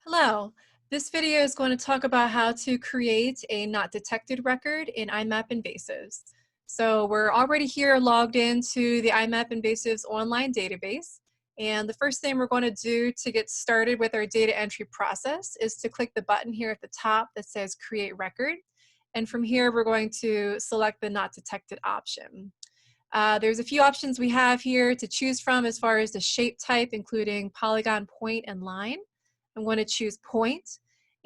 Hello. This video is going to talk about how to create a not detected record in iMapInvasives. So we're already here logged into the iMapInvasives online database. And the first thing we're going to do to get started with our data entry process is to click the button here at the top that says Create Record. And from here, we're going to select the Not Detected option. There's a few options we have here to choose from as far as the shape type, including polygon, point, and line. I'm going to choose point.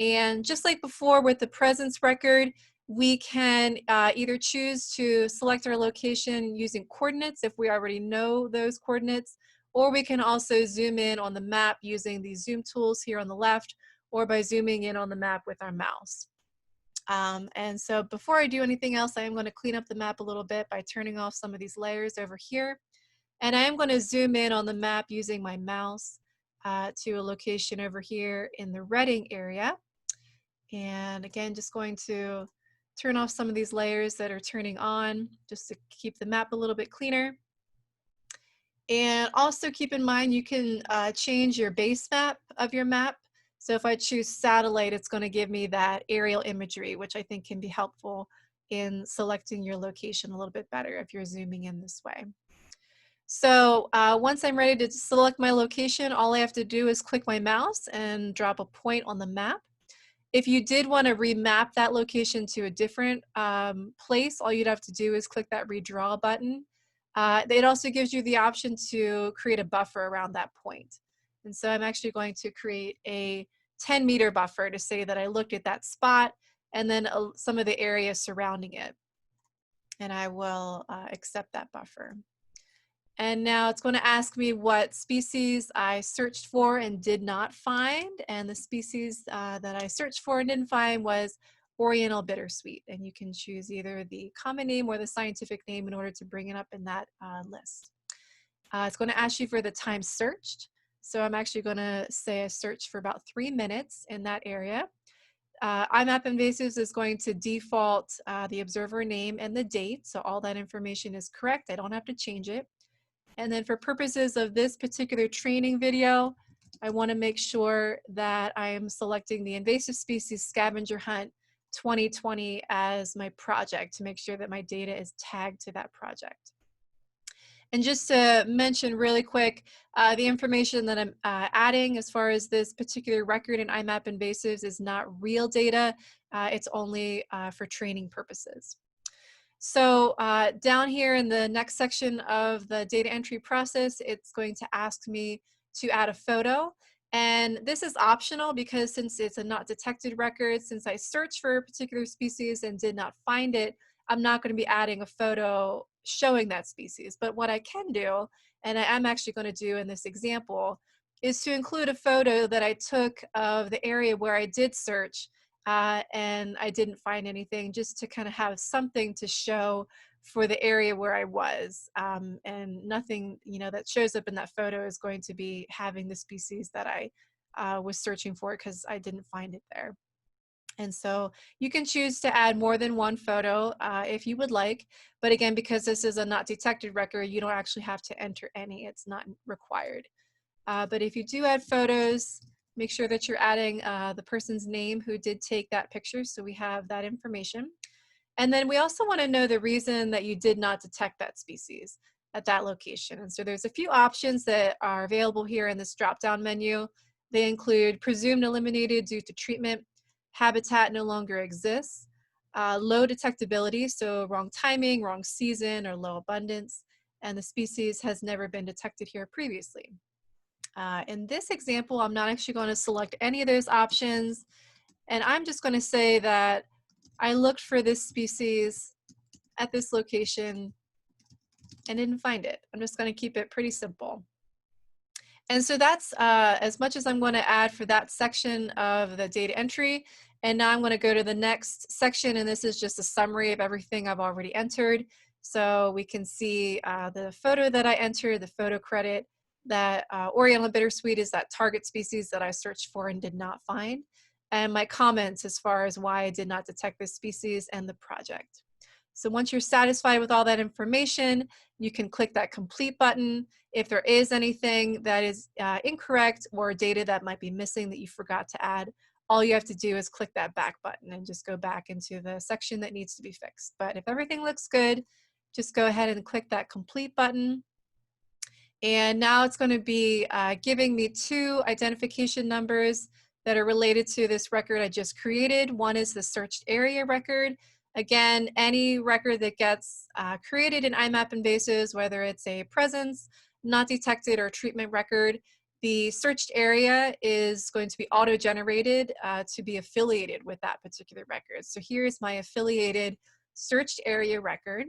And just like before with the presence record, we can either choose to select our location using coordinates if we already know those coordinates, or we can also zoom in on the map using the zoom tools here on the left, or by zooming in on the map with our mouse. And so before I do anything else, I am going to clean up the map a little bit by turning off some of these layers over here. And I am going to zoom in on the map using my mouse to a location over here in the Reading area. And again, just going to turn off some of these layers that are turning on just to keep the map a little bit cleaner. And also keep in mind you can change your base map of your map. So if I choose satellite, it's going to give me that aerial imagery, which I think can be helpful in selecting your location a little bit better if you're zooming in this way. So once I'm ready to select my location, all I have to do is click my mouse and drop a point on the map. If you did want to remap that location to a different place, all you'd have to do is click that redraw button. It also gives you the option to create a buffer around that point. And so I'm actually going to create a 10-meter buffer to say that I looked at that spot and then some of the area surrounding it. And I will accept that buffer. And now it's going to ask me what species I searched for and did not find. And the species that I searched for and didn't find was Oriental bittersweet. And you can choose either the common name or the scientific name in order to bring it up in that list. It's going to ask you for the time searched. So I'm actually going to say I searched for about 3 minutes in that area. iMapInvasives is going to default the observer name and the date. So all that information is correct. I don't have to change it. And then for purposes of this particular training video, I want to make sure that I am selecting the Invasive Species Scavenger Hunt 2020 as my project to make sure that my data is tagged to that project. And just to mention really quick, the information that I'm adding as far as this particular record in iMapInvasives is not real data. It's only for training purposes. So down here in the next section of the data entry process, it's going to ask me to add a photo. And this is optional because since it's a not detected record, since I searched for a particular species and did not find it, I'm not going to be adding a photo showing that species. But what I can do, and I am actually going to do in this example, is to include a photo that I took of the area where I did search and I didn't find anything, just to kind of have something to show for the area where I was. And nothing, that shows up in that photo is going to be having the species that I was searching for because I didn't find it there. And so you can choose to add more than one photo if you would like. But again, because this is a not detected record, you don't actually have to enter any. It's not required. But if you do add photos, make sure that you're adding the person's name who did take that picture, so we have that information. And then we also want to know the reason that you did not detect that species at that location. And so there's a few options that are available here in this drop-down menu. They include presumed eliminated due to treatment, habitat no longer exists, low detectability, so wrong timing, wrong season, or low abundance, and the species has never been detected here previously. In this example, I'm not actually going to select any of those options, and I'm just going to say that I looked for this species at this location and didn't find it. I'm just going to keep it pretty simple. And so that's as much as I'm going to add for that section of the data entry. And now I'm going to go to the next section, and this is just a summary of everything I've already entered. So we can see the photo that I entered, the photo credit, that Oriental bittersweet is that target species that I searched for and did not find, and my comments as far as why I did not detect this species and the project. So once you're satisfied with all that information, you can click that complete button. If there is anything that is incorrect or data that might be missing that you forgot to add, all you have to do is click that back button and just go back into the section that needs to be fixed. But if everything looks good, just go ahead and click that complete button. And now it's going to be giving me 2 identification numbers that are related to this record I just created. One is the searched area record. Again, any record that gets created in iMapInvasives, whether it's a presence, not detected, or treatment record, the searched area is going to be auto-generated to be affiliated with that particular record. So here's my affiliated searched area record.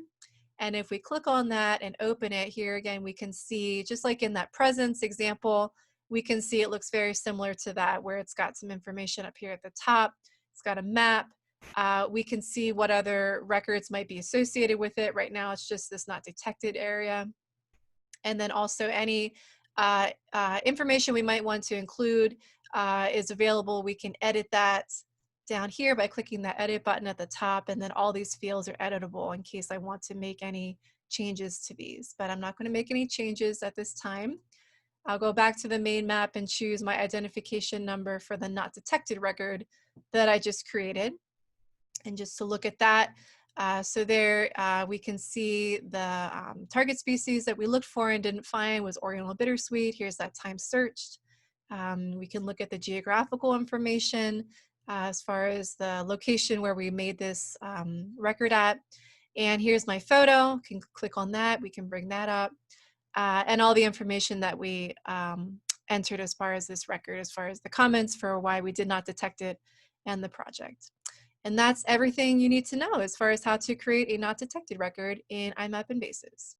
And if we click on that and open it here again, we can see, just like in that presence example, we can see it looks very similar to that, where it's got some information up here at the top. It's got a map. We can see what other records might be associated with it. Right now, it's just this not detected area. And then also any information we might want to include is available. We can edit that down here by clicking that edit button at the top, and then all these fields are editable in case I want to make any changes to these. But I'm not going to make any changes at this time. I'll go back to the main map and choose my identification number for the not detected record that I just created. And just to look at that, so there we can see the target species that we looked for and didn't find was Oriental bittersweet. Here's that time searched. We can look at the geographical information as far as the location where we made this record at. And here's my photo. Can click on that. We can bring that up. And all the information that we entered as far as this record, as far as the comments for why we did not detect it and the project. And that's everything you need to know as far as how to create a not detected record in iMapInvasives.